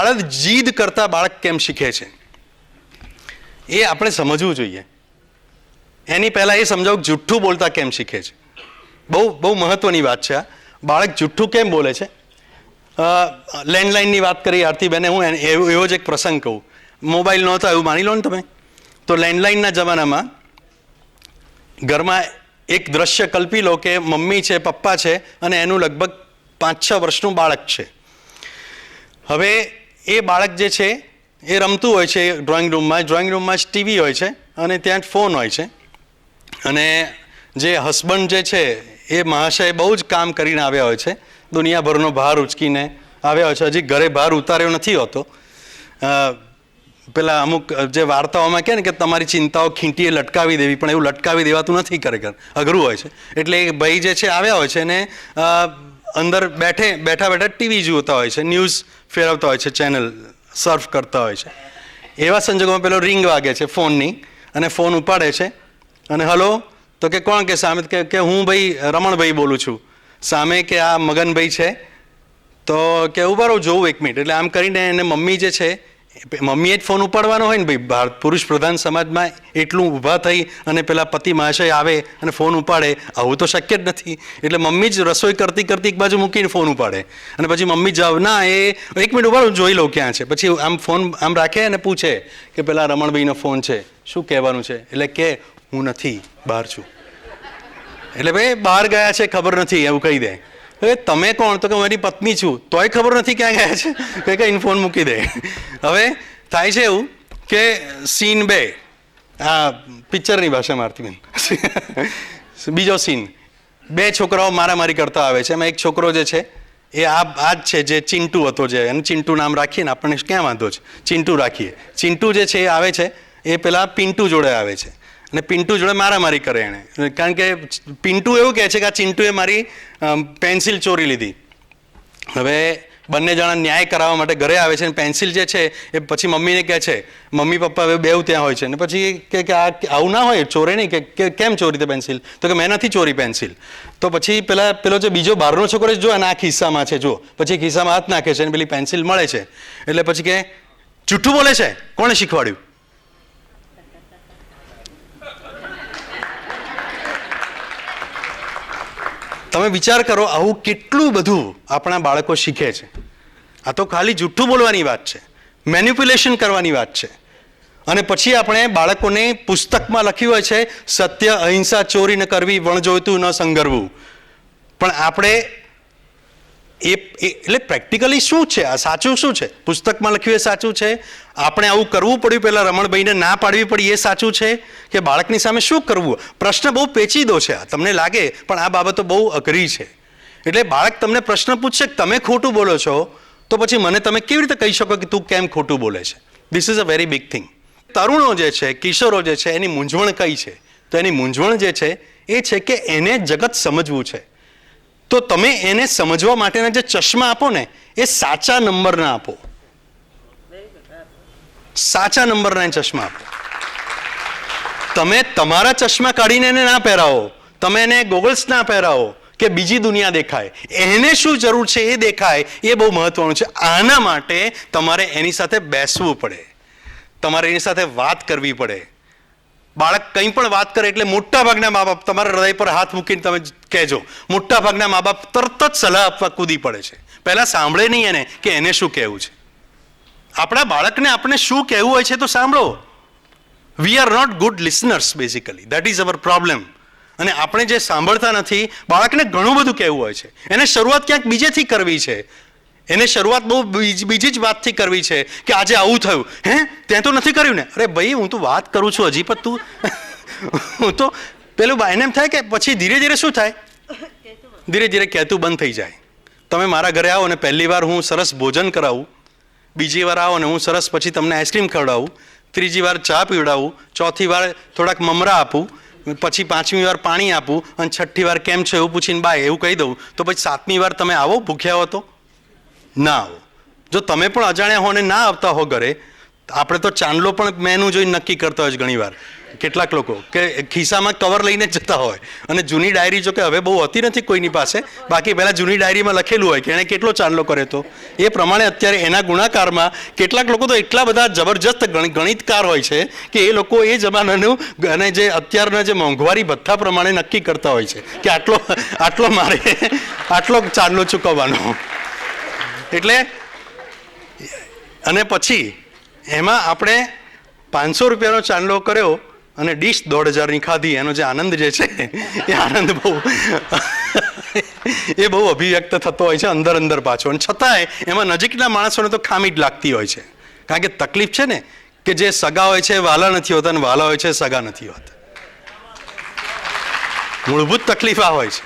બાળક જીદ કરતા બાળક કેમ શીખે છે એ આપણે સમજવું જોઈએ. એની પહેલાં એ સમજાવું જુઠ્ઠું બોલતા કેમ શીખે છે. બહુ મહત્વની વાત છે આ. બાળક જુઠ્ઠું કેમ બોલે છે. લેન્ડલાઇનની વાત કરી આરતીબેને, હું એવો જ એક પ્રસંગ કહું. મોબાઈલ નહોતા એવું માની લો ને તમે, તો લેન્ડલાઇનના જમાનામાં ઘરમાં એક દ્રશ્ય કલ્પી લો કે મમ્મી છે, પપ્પા છે અને એનું લગભગ 5-6 વર્ષનું બાળક છે. હવે એ બાળક જે છે એ રમતું હોય છે ડ્રોઈંગ રૂમમાં જ ટીવી હોય છે અને ત્યાં જ ફોન હોય છે. અને જે હસબન્ડ જે છે એ મહાશય બહુ જ કામ કરીને આવ્યા હોય છે, દુનિયાભરનો ભાર ઉચકીને આવ્યા હોય છે, હજી ઘરે ભાર ઉતાર્યો નથી હોતો. પેલા અમુક જે વાર્તાઓમાં કહે ને કે તમારી ચિંતાઓ ખીંટીએ લટકાવી દેવી, પણ એવું લટકાવી દેવાતું નથી, ખરેખર અઘરું હોય છે. એટલે એ ભાઈ જે છે આવ્યા હોય છે ને અંદર બેઠા ટીવી જોતા હોય છે, ન્યૂઝ ફેરવતા હોય છે, ચેનલ સર્ફ કરતા હોય છે. એવા સંજોગોમાં પેલો રિંગ વાગે છે ફોનની અને ફોન ઉપાડે છે અને હલો, તો કે કોણ? કે સામે કે હું ભાઈ રમણભાઈ બોલું છું. સામે કે આ મગનભાઈ છે. તો કે ઉભા રહો, જોવું 1 મિનિટ. એટલે આમ કરીને એને મમ્મી જે છે, મમ્મીએ જ ફોન ઉપાડવાનો હોય ને ભાઈ. પુરુષ પ્રધાન સમાજમાં એટલું ઊભા થઈ અને પેલા પતિ મહાશય આવે અને ફોન ઉપાડે, આવું તો શક્ય જ નથી. એટલે મમ્મી જ રસોઈ કરતી એક બાજુ મૂકીને ફોન ઉપાડે અને પછી મમ્મી જાવ ના એ 1 મિનિટ ઉપાડું, જોઈ લઉં ક્યાં છે. પછી આમ ફોન આમ રાખે અને પૂછે કે પેલા રમણભાઈનો ફોન છે, શું કહેવાનું છે? એટલે કે હું નથી, બહાર છું. એટલે ભાઈ બહાર ગયા છે, ખબર નથી એવું કહી દે. હવે તમે કોણ? તો કે મારી પત્ની છું. તોય ખબર નથી ક્યાં ગયા છે, કઈ ફોન મૂકી દે. હવે થાય છે એવું કે સીન 2, આ પિક્ચરની ભાષામાં આરતીબેન, બીજો સીન, 2 છોકરાઓ મારામારી કરતા આવે છે. એમાં એક છોકરો જે છે એ આ જ છે જે ચિંટુ હતો, જે એને ચિંટુ નામ રાખીએ ને આપણને ક્યાં વાંધો છે, ચિંટુ રાખીએ. ચિંટુ જે છે એ આવે છે, એ પેલા પિન્ટુ જોડે આવે છે અને પિન્ટુ જોડે મારામારી કરે એણે. કારણ કે પિન્ટુ એવું કહે છે કે આ ચિંટુએ મારી પેન્સિલ ચોરી લીધી. હવે બંને જણા ન્યાય કરાવવા માટે ઘરે આવે છે અને પેન્સિલ જે છે એ પછી મમ્મીને કહે છે, મમ્મી પપ્પા હવે બેવ ત્યાં હોય છે. અને પછી કે આ આવું ના હોય, ચોરે નહીં. કે કેમ ચોરી તે પેન્સિલ? તો કે મેં નથી ચોરી પેન્સિલ. તો પછી પેલો જે બીજો બહારનો છોકરો જો અને આ ખિસ્સામાં છે, જો. પછી ખિસ્સામાં હાથ નાખે છે અને પેલી પેન્સિલ મળે છે. એટલે પછી કે જૂઠું બોલે છે, કોણે શીખવાડ્યું? તમે વિચાર કરો, આવું કેટલું બધું આપણા બાળકો શીખે છે. આ તો ખાલી જૂઠું બોલવાની વાત છે, મેન્યુપ્યુલેશન કરવાની વાત છે. અને પછી આપણે બાળકોને પુસ્તકમાં લખ્યું હોય છે સત્ય, અહિંસા, ચોરી ન કરવી, વણજોઈતું ન સંગરવું. પણ આપણે એટલે પ્રેક્ટિકલી શું છે આ? સાચું શું છે? પુસ્તકમાં લખ્યું એ સાચું છે? આપણે આવું કરવું પડ્યું, પેલા રમણભાઈને ના પાડવી પડી એ સાચું છે? કે બાળકની સામે શું કરવું? પ્રશ્ન બહુ પેચીદો છે, તમને લાગે, પણ આ બાબતો બહુ અઘરી છે. એટલે બાળક તમને પ્રશ્ન પૂછશે કે તમે ખોટું બોલો છો, તો પછી મને તમે કેવી રીતે કહી શકો કે તું કેમ ખોટું બોલે છે? This is a very big thing. તરુણો જે છે, કિશોરો જે છે, એની મૂંઝવણ કઈ છે? તો એની મૂંઝવણ જે છે એ છે કે એને જગત સમજવું છે. તો તમે એને સમજવા માટેના જે ચશ્મા આપો ને, એ સાચા નંબરના આપો. સાચા નંબરના ચશ્મા આપો. તમે તમારા ચશ્મા કાઢીને એને ના પહેરાવો, તમે એને ગોગલ્સ ના પહેરાવો કે બીજી દુનિયા દેખાય. એને શું જરૂર છે એ દેખાય, એ બહુ મહત્વનું છે. આના માટે તમારે એની સાથે બેસવું પડે, તમારે એની સાથે વાત કરવી પડે. બાળક કંઈ પણ વાત કરે એટલે મોટાભાગના મા બાપ, તમારા હૃદય પર હાથ મૂકીને તમે કહેજો, મોટાભાગના મા બાપ તરત જ સલાહ આપવા કૂદી પડે છે. પહેલા સાંભળે નહીં એને કે એને શું કહેવું છે. આપણા બાળકને આપણે શું કહેવું હોય છે તો સાંભળો. We are not good listeners basically, that is our problem. અને આપણે જે સાંભળતા નથી, બાળકને ઘણું બધું કહેવું હોય છે. એને શરૂઆત ક્યાંક બીજેથી કરવી છે, એને શરૂઆત બહુ બીજી જ વાતથી કરવી છે કે આજે આવું થયું, હે ત્યાં તો નથી કર્યું ને? અરે ભાઈ હું તો વાત કરું છું હજી, પણ તું હું તો પેલું એને એમ થાય કે પછી ધીરે ધીરે શું થાય, ધીરે ધીરે કહેતું બંધ થઈ જાય. તમે મારા ઘરે આવો ને પહેલી વાર હું સરસ ભોજન કરાવું, બીજી વાર આવો ને હું સરસ પછી તમને આઈસ્ક્રીમ ખવડાવું, ત્રીજી વાર ચા પીવડાવું, ચોથી વાર થોડાક મમરા આપું, પછી 5મી વાર પાણી આપું અને 6ઠ્ઠી વાર કેમ છે એવું પૂછીને બાય એવું કહી દઉં, તો પછી 7મી વાર તમે આવો ભૂખ્યા હો તો ના આવો. જો તમે પણ અજાણ્યા હો ને ના આવતા હો ઘરે, આપણે તો ચાંદલો પણ મેનુ જોઈને નક્કી કરતા હોય છે ઘણીવાર, કેટલાક લોકો કે ખિસ્સામાં કવર લઈને જ જતા હોય. અને જૂની ડાયરી જો કે હવે બહુ હોતી નથી કોઈની પાસે, બાકી પહેલાં જૂની ડાયરીમાં લખેલું હોય કે એણે કેટલો ચાંદલો કર્યો હતો. એ પ્રમાણે અત્યારે એના ગુણાકારમાં કેટલાક લોકો તો એટલા બધા જબરજસ્ત ગણિતકાર હોય છે કે એ લોકો એ જમાનાનું અને જે અત્યારના જે મોંઘવારી ભથ્થા પ્રમાણે નક્કી કરતા હોય છે કે આટલો મારે આટલો ચાંદલો ચૂકવવાનો. એટલે અને પછી એમાં આપણે 500 રૂપિયાનો ચાંદલો કર્યો અને ડીશ 1500ની ખાધી, એનો જે આનંદ જે છે એ આનંદ બહુ અભિવ્યક્ત થતો હોય છે અંદર પાછો. અને છતાંય એમાં નજીકના માણસોને તો ખામી જ લાગતી હોય છે, કારણ કે તકલીફ છે ને કે જે સગા હોય છે વાલા નથી હોતા અને વાલા હોય છે સગા નથી હોતા. મૂળભૂત તકલીફ આ હોય છે.